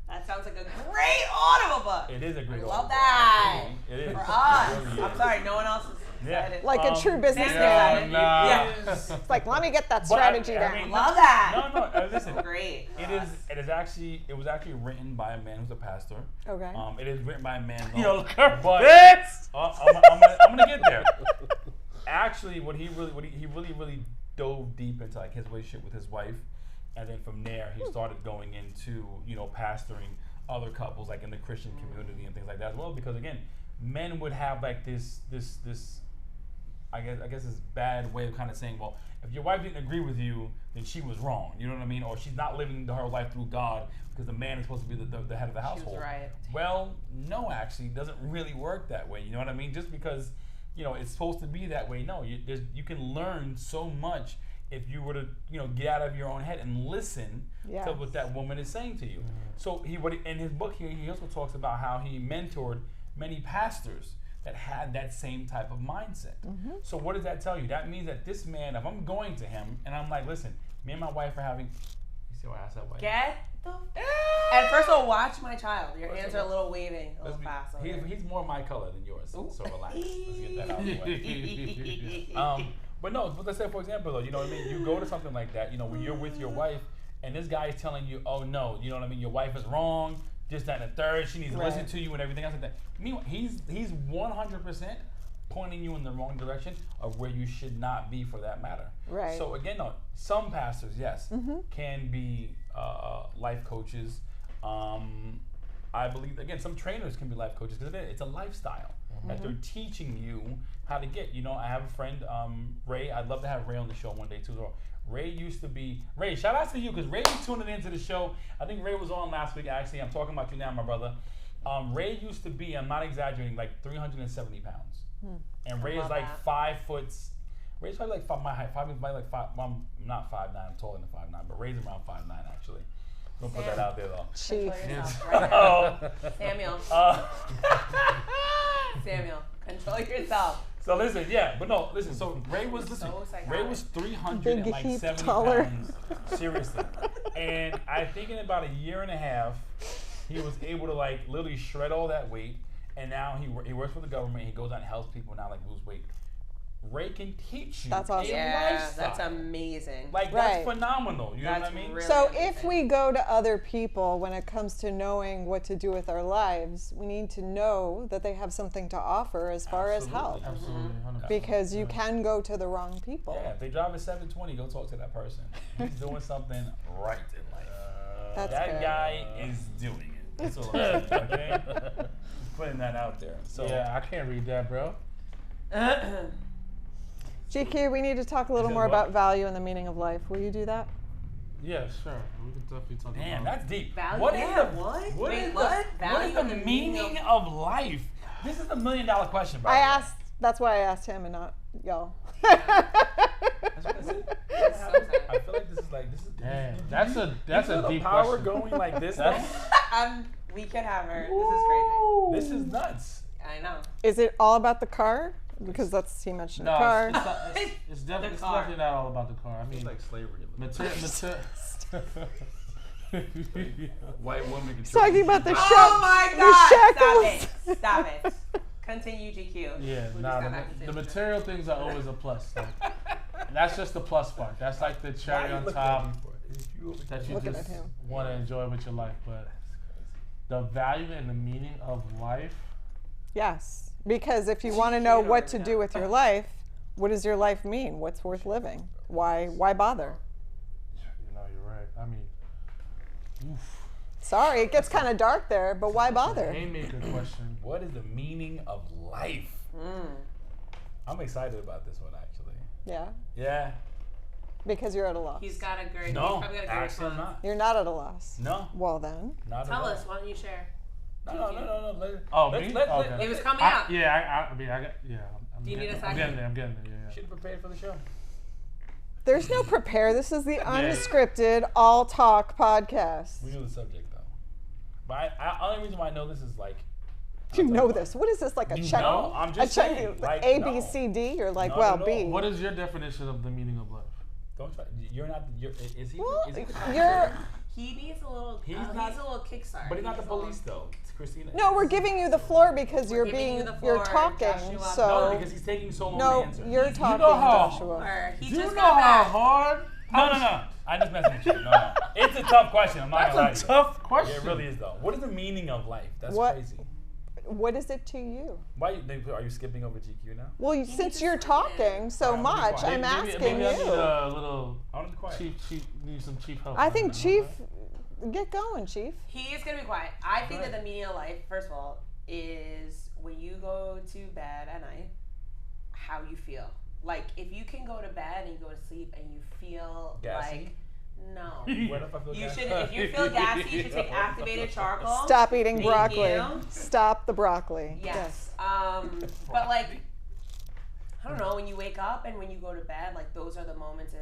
That sounds like a great Audible book. It is a great. I love Audible. that. It is. For It us. really I'm is. sorry, no one else is Yeah. excited. Like a true Sam businessman. excited. Nah. Yeah. It's like, let me get that But I- strategy I down. mean, Love that. No. Listen. Great. It is. It is actually. It was actually written by a man who's a pastor. Okay. It is written by a man. Yo, look at but this. I'm gonna get there. Actually, what he really dove deep into like his relationship with his wife, and then from there he started going into pastoring other couples like in the Christian community and things like that as well. Because again, men would have like this I guess it's a bad way of kind of saying, well, if your wife didn't agree with you, then she was wrong. You know what I mean? Or she's not living her life through God because the man is supposed to be the head of the household. She was right. Well, no, actually, it doesn't really work that way. You know what I mean? Just because, it's supposed to be that way. No, you can learn so much if you were to, get out of your own head and listen to what that woman is saying to you. So in his book here, he also talks about how he mentored many pastors that had that same type of mindset. So what does that tell you? That means that this man, if I'm going to him and I'm like, listen, me and my wife are having, you see why I asked that wife? Get the and first of all, watch my child. Your hands are a little waving, a little fast. He's more my color than yours, so relax. Let's get that out of the way. But no, but let's say for example though, you know what I mean? You go to something like that, when you're with your wife and this guy is telling you, oh no, you know what I mean? Your wife is wrong, just that and the third, she needs to listen to you and everything else like that. Meanwhile, he's 100% pointing you in the wrong direction of where you should not be for that matter. Right. So again, no, some pastors, yes, can be life coaches. I believe, again, some trainers can be life coaches because it's a lifestyle that they're teaching you how to get. I have a friend, Ray. I'd love to have Ray on the show one day too. So Ray used to be, Ray, shout out to you because Ray was tuning into the show. I think Ray was on last week, actually. I'm talking about you now, my brother. Ray used to be, I'm not exaggerating, like 370 pounds. And Ray is like 5 foot. Ray's probably like my height. Probably like 5. Well, I'm not 5'9". I'm taller than 5'9", but Ray's around 5'9" actually. Don't put that out there though. Chief. Samuel. Samuel, control yourself. So listen, listen. So Ray was Ray was 370 pounds, seriously. And I think in about a year and a half, he was able to like literally shred all that weight. And now he works for the government. He goes out and helps people now like lose weight. Ray can teach you. That's awesome. Yeah, lifestyle. that's amazing. Like that's phenomenal. You know what I mean? Really So amazing. if we go to other people when it comes to knowing what to do with our lives, we need to know that they have something to offer as far as help. Absolutely, 100%. Because you can go to the wrong people. Yeah, if they drive a 720, go talk to that person. He's doing something right in life. That's that good. guy is doing it. That's all I'm saying, okay? Just putting that out there. So Yeah, I can't read that, bro. GQ, we need to talk a little said more what? about value and the meaning of life. Will you do that? Yeah, sure. We can definitely talk damn, about that's deep. Value? What is Yeah, the what? What Wait, is what? the Value what is the and the meaning meaning of life? This is $1 million question, by the way. That's why I asked him and not y'all. That's what I said. I feel like this is Damn, you that's feel a the deep power question. going like this. That's- We could have her. This is This is nuts. crazy. I know. Is it all about the car? Because he mentioned No, a car. it's definitely car. not all about the car. I mean, slavery. White woman can Talking about the Oh my the God! Stop it. Continue, GQ. Yeah, We just nah, got back to the it. material things are always a plus. Like, that's just the plus part. That's like the cherry on top that you Looking just at him. want to enjoy with your life. But the value and the meaning of life, Yes, because if you want to know what to do with your life, what does your life mean? What's worth living? Why bother? you're right. I mean, oof. Sorry, it gets kind of dark there, but why bother? Haymaker question. What is the meaning of life? I'm excited about this one actually. Yeah, Yeah. because you're at a loss. He's got a great. No, he's probably got a great actually I'm response. not. You're not at a loss. No, Well then, not Tell at us. all. Why don't you share? No. Oh, me? Okay. It was coming out. Yeah, I mean, I got. Yeah. I'm Do you need getting- a I'm second? getting there. I'm getting there. Yeah. Should have prepared for the show. there's no prepare. This is the unscripted, all talk podcast. We knew the subject though. But only reason why I know this is like. You know this. What is this, like a You check? know, I'm just a check, saying, like like, A, no. B, C, D? You're like, Not well, at B. all. What is your definition of the meaning of life? Don't try. You're not. Is he? Well, Is he? you're, He needs a little. He's He's not- a little kickstart. But he's not the He needs a little- police though. It's Christina. no, we're giving you the floor because you're giving you being, the you're floor, talking, Joshua. No, so. because he's taking so long No, to answer. you're talking, how- Joshua. Or he Do you just know got how back. hard? No. I just messing with you. No. It's a tough question. I'm not gonna lie That's to a you. tough question. Yeah, it really is though. What is the meaning of life? That's What- crazy. What is it to you? Why are you skipping over GQ now? Well, since you're talking so Alright, I'm gonna be much, quiet. I'm Maybe asking I need you. a little I want to be quiet. need some chief help. I on think that. Chief, get going, Chief. He is gonna be quiet. I think that the meaning of life, first of all, is when you go to bed at night, how you feel. Like if you can go to bed and you go to sleep and you feel Gassy? like no. What if I feel You gassy? should, if you feel gassy, you should take activated charcoal. Stop eating Thank broccoli. you. Stop the broccoli. Yes. But like, I don't know, when you wake up and when you go to bed, like those are the moments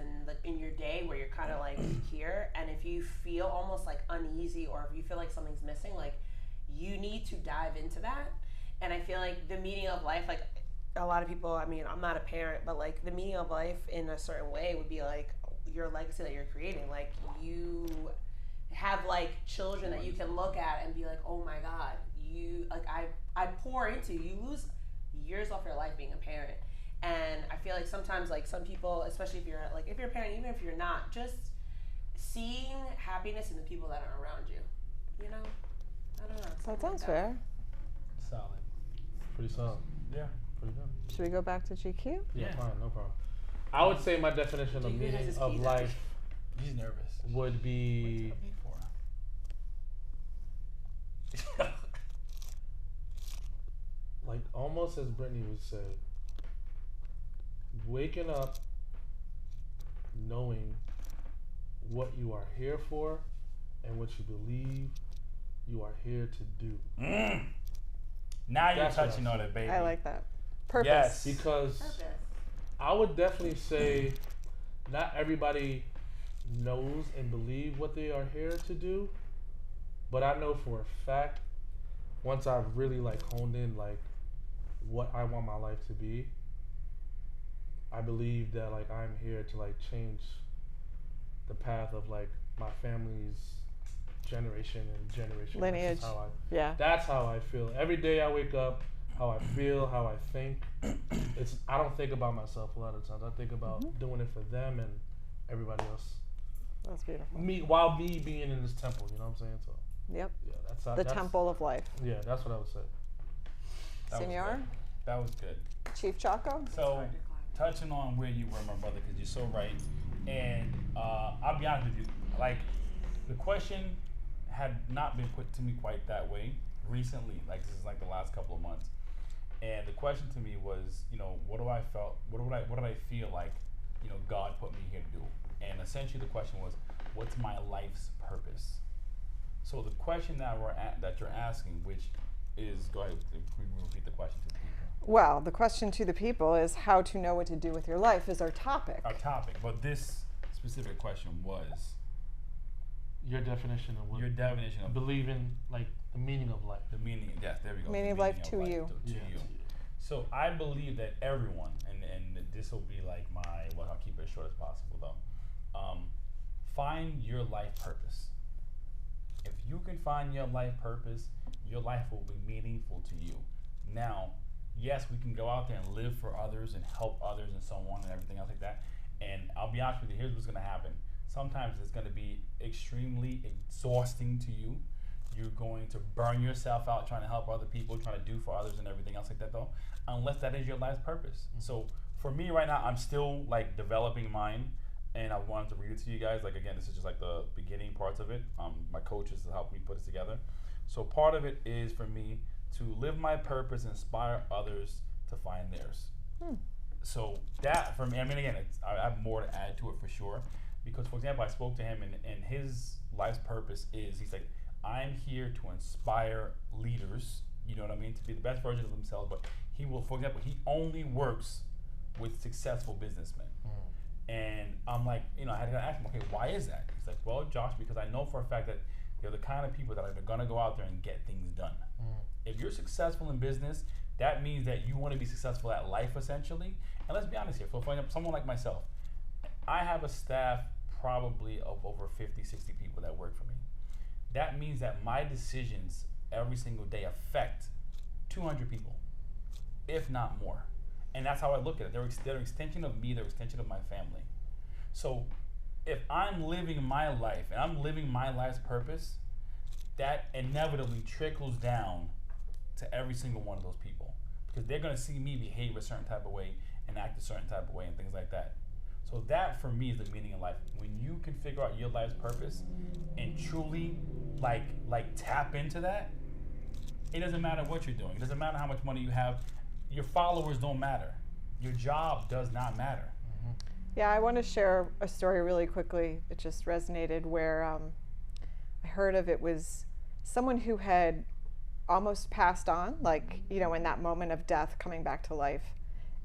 in your day where you're kind of like here. And if you feel almost like uneasy or if you feel like something's missing, like you need to dive into that. And I feel like the meaning of life, like a lot of people, I mean, I'm not a parent, but like the meaning of life in a certain way would be like your legacy that you're creating. Like you have like children that you can look at and be like, oh my God, you like I pour into you. You lose years off your life being a parent. And I feel like sometimes like some people, especially if you're a parent, even if you're not, just seeing happiness in the people that are around you. You know? I don't know. That sounds fair. Solid. Pretty solid. Yeah. Pretty good. Should we go back to GQ? Yeah, fine, no problem. I would say my definition of GQ has meaning his of keys. life He's nervous. would be like almost as Brittany would say, waking up knowing what you are here for and what you believe you are here to do. Now you're That's what touching I on it, baby. I like that. Purpose. Yes. Because Purpose. I would definitely say not everybody knows and believe what they are here to do, but I know for a fact once I've really like honed in like what I want my life to be, I believe that like I'm here to like change the path of like my family's generation and generation. Lineage. Yeah. That's how I feel. Every day I wake up, how I feel, how I think. I don't think about myself a lot of times. I think about doing it for them and everybody else. That's beautiful. While being in this temple, you know what I'm saying? So Yep. yeah, that's The temple of life. Yeah, that's what I would say. That was Senor, good. That was good. Chief Chaco. So, touching on where you were, my brother, because you're so right. And I'll be honest with you, like, the question had not been put to me quite that way recently. Like, this is like the last couple of months. And the question to me was, you know, what did I feel like, you know, God put me here to do? And essentially the question was, what's my life's purpose? So the question that you're asking, which is, go ahead, repeat the question to the people. Well, the question to the people is how to know what to do with your life is our topic. Our topic, but this specific question was Your definition of what your definition of believing like the meaning of life. the meaning. Yes, there we go. Meaning the of life to you. To Yeah. you. So I believe that everyone, and this will be like well, I'll keep it as short as possible though. Find your life purpose. If you can find your life purpose, your life will be meaningful to you. Now, yes, we can go out there and live for others and help others and so on and everything else like that. And I'll be honest with you, here's what's going to happen. Sometimes it's going to be extremely exhausting to you. You're going to burn yourself out trying to help other people, trying to do for others and everything else like that though, unless that is your life's purpose. So for me right now, I'm still like developing mine, and I wanted to read it to you guys. Like again, this is just like the beginning parts of it. My coaches to help me put it together. So part of it is for me to live my purpose, inspire others to find theirs. So that for me, I mean, again, I have more to add to it for sure. Because for example, I spoke to him and his life's purpose is, he's like, I'm here to inspire leaders, you know what I mean, to be the best version of themselves. But he will, for example, he only works with successful businessmen. And I'm like, you know, I had to ask him, okay, why is that? He's like, well, Josh, because I know for a fact that they're the kind of people that are going to go out there and get things done. If you're successful in business, that means that you want to be successful at life, essentially. And let's be honest here, for example, someone like myself, I have a staff probably of over 50, 60 people that work for me. That means that my decisions every single day affect 200 people, if not more. And that's how I look at it. They're an extension of me, they're an extension of my family. So if I'm living my life and I'm living my life's purpose, that inevitably trickles down to every single one of those people, because they're going to see me behave a certain type of way and act a certain type of way and things like that. So that for me is the meaning of life. When you can figure out your life's purpose and truly like tap into that, it doesn't matter what you're doing. It doesn't matter how much money you have. Your followers don't matter. your job does not matter. Yeah, I want to share a story really quickly. It just resonated where I heard of it was someone who had almost passed on, like, you know, in that moment of death, coming back to life.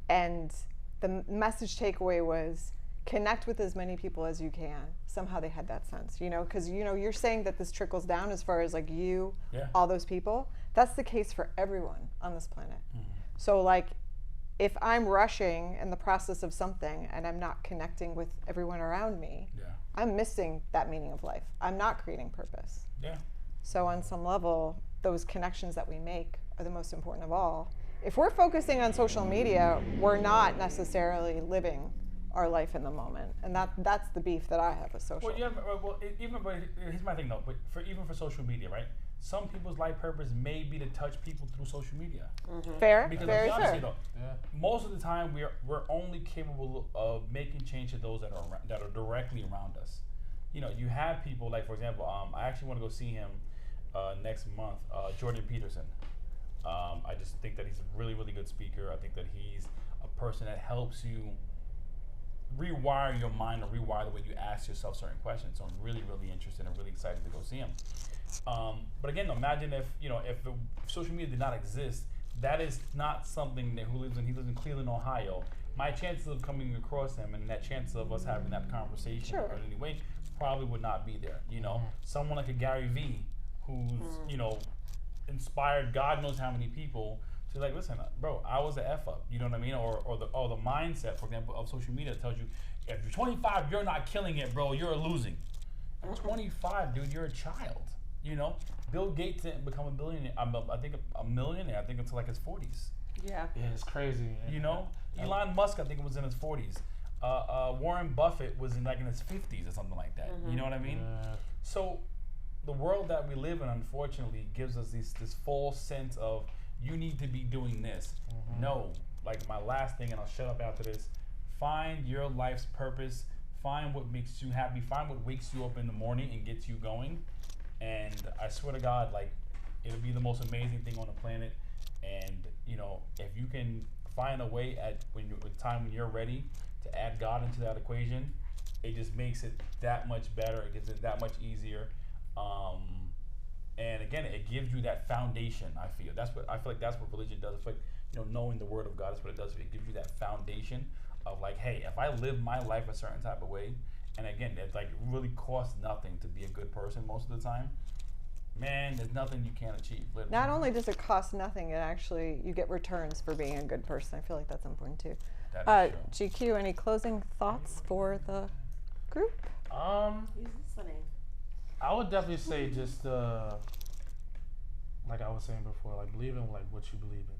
And the message takeaway was connect with as many people as you can. Somehow they had that sense, you know, because, you know, you're saying that this trickles down as far as like you, all those people. That's the case for everyone on this planet. So like, if I'm rushing in the process of something and I'm not connecting with everyone around me, I'm missing that meaning of life. I'm not creating purpose. So on some level, those connections that we make are the most important of all. If we're focusing on social media, we're not necessarily living our life in the moment, and that's the beef that I have with social. Well, here's my thing though. But even for social media, right? Some people's life purpose may be to touch people through social media. Fair, Because very let's be honest fair. though, most of the time we're only capable of making change to those that are directly around us. You know, you have people like, for example, I actually want to go see him next month, Jordan Peterson. I just think that he's a really, really good speaker. I think that he's a person that helps you rewire your mind or rewire the way you ask yourself certain questions. So I'm really, really interested and really excited to go see him. But again, imagine if social media did not exist, that is not something that he lives in Cleveland, Ohio. My chances of coming across him and that chance of us having that conversation in any way probably would not be there. You know, someone like a Gary Vee, who's you know, inspired God knows how many people to like, listen, bro, I was the F up. You know what I mean? Or the mindset, for example, of social media tells you, if you're 25, you're not killing it, bro. You're losing. At 25, dude, you're a child. You know, Bill Gates didn't become a billionaire. I think a millionaire. I think until like his 40s. Yeah, it's crazy. You know, Elon Musk, I think it was in his 40s. Warren Buffett was in his 50s or something like that. You know what I mean? So the world that we live in, unfortunately, gives us this false sense of you need to be doing this. No, like my last thing, and I'll shut up after this. Find your life's purpose. Find what makes you happy. Find what wakes you up in the morning and gets you going. And I swear to God, like, it'll be the most amazing thing on the planet. And you know, if you can find a way at when you're ready to add God into that equation, it just makes it that much better. It gives it that much easier. And again, it gives you that foundation. I feel like that's what religion does. It's like, you know, knowing the Word of God is what it does. It gives you that foundation of like, hey, if I live my life a certain type of way, and again, it like really costs nothing to be a good person most of the time. Man, there's nothing you can't achieve. Literally. Not only does it cost nothing, it actually, you get returns for being a good person. I feel like that's important too. That is true. GQ, any closing thoughts for the group? He's listening. I would definitely say just like I was saying before, like believe in like what you believe in.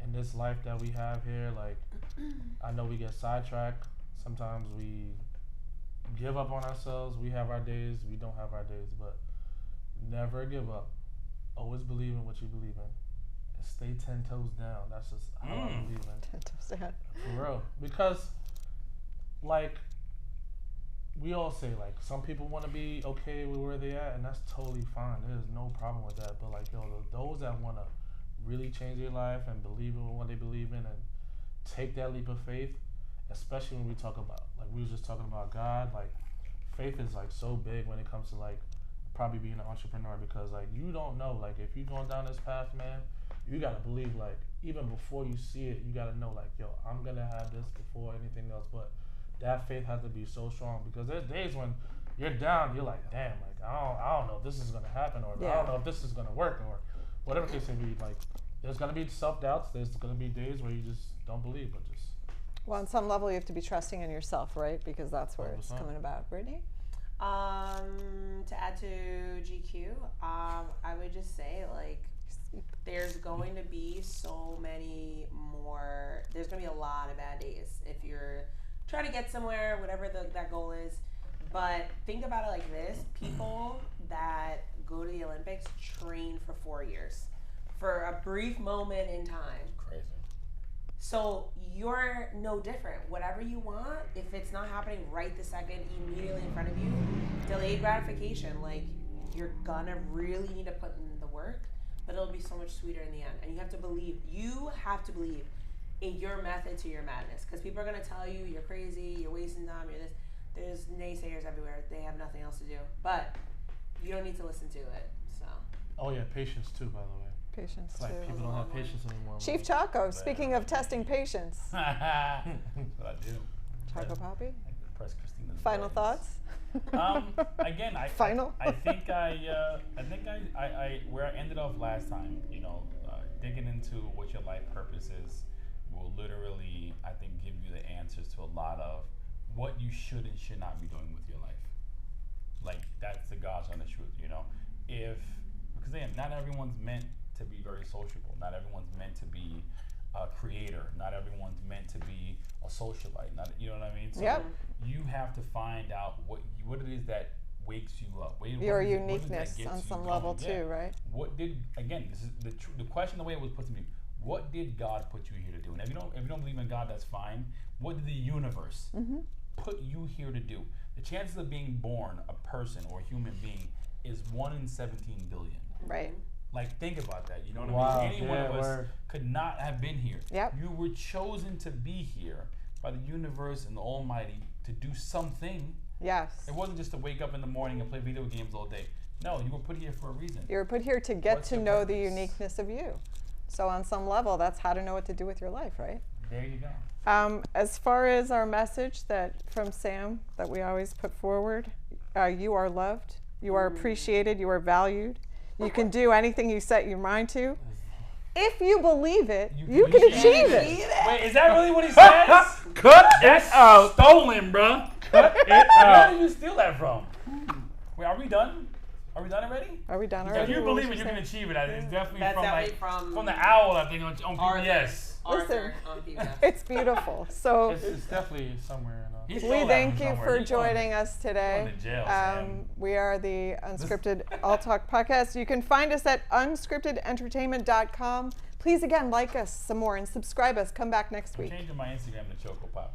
In this life that we have here, like I know we get sidetracked. Sometimes we give up on ourselves. We have our days, we don't have our days, but never give up. Always believe in what you believe in. And stay 10 toes down. That's just how I believe in. 10 toes down. For real. Because like we all say like some people want to be okay with where they at, and that's totally fine. There's no problem with that. But like those that want to really change their life and believe in what they believe in and take that leap of faith, especially when we talk about, like we were just talking about God, like faith is like so big when it comes to like probably being an entrepreneur, because like you don't know, like if you're going down this path, man, you gotta believe like even before you see it, you gotta know like, yo, I'm gonna have this before anything else. But that faith has to be so strong, because there's days when you're down, you're like, damn, like I don't know if this is gonna happen, or I don't know if this is gonna work, or whatever case may be. Like there's gonna be self-doubts, there's gonna be days where you just don't believe, but just Well, on some level, you have to be trusting in yourself, right? Because that's where it's 100%. coming about. Brittany? To add to GQ, I would just say, like, there's going to be so many more, there's going to be a lot of bad days if you're trying to get somewhere, whatever that goal is. But think about it like this. People that go to the Olympics train for 4 years for a brief moment in time. Crazy. So you're no different. Whatever you want, if it's not happening right this second, immediately in front of you, delayed gratification, like you're gonna really need to put in the work, but it'll be so much sweeter in the end. And you have to believe. your method to your madness. Because people are going to tell you you're crazy, you're wasting time, you're this. There's naysayers everywhere. They have nothing else to do. But you don't need to listen to it. So. Oh yeah, patience too, by the way. Patience It's like too. people don't have patience anymore. Chief Choco, speaking of testing patience. That's what I do. Choco Poppy, I press Christina's final buttons. thoughts? Again, Final? I think I where I ended off last time, digging into what your life purpose is will literally, I think, give you the answers to a lot of what you should and should not be doing with your life. Like, that's the God's honest truth, because again, not everyone's meant to be very sociable. Not everyone's meant to be a creator. Not everyone's meant to be a socialite. You know what I mean? So Yep. you have to find out what it is that wakes you up. Your uniqueness on some level too, right? What did, again, this is the question, the way it was put to me, what did God put you here to do? And if you don't believe in God, that's fine. What did the universe put you here to do? The chances of being born a person or a human being is 1 in 17 billion. Right. Like, think about that. You know what Wow, I mean? Any one of us word. could not have been here. Yep. You were chosen to be here by the universe and the Almighty to do something. Yes. It wasn't just to wake up in the morning and play video games all day. No, you were put here for a reason. You're put here to get What's to your know the purpose? uniqueness of you. So on some level, that's how to know what to do with your life, right? There you go. As far as our message from Sam that we always put forward, you are loved, you are appreciated, you are valued. You can do anything you set your mind to. If you believe it, you can achieve it. Wait, is that really what he says? Cut it out. Stolen, bruh. Cut it Where out. did you steal that from? Wait, are we done? Are we done already? Are we done If already? you What believe was it, you you can saying? achieve it. It's definitely That's from definitely from from the owl, I think, on Arthur. PBS. Arthur on PBS. It's beautiful. So It's definitely somewhere in He we stole that thank from you somewhere. for He going joining us today. to jail, Sam. We are the Unscripted All Talk podcast. You can find us at unscriptedentertainment.com. Please, again, like us some more and subscribe us. Come back next I'm week. changing my Instagram to Choco Pop.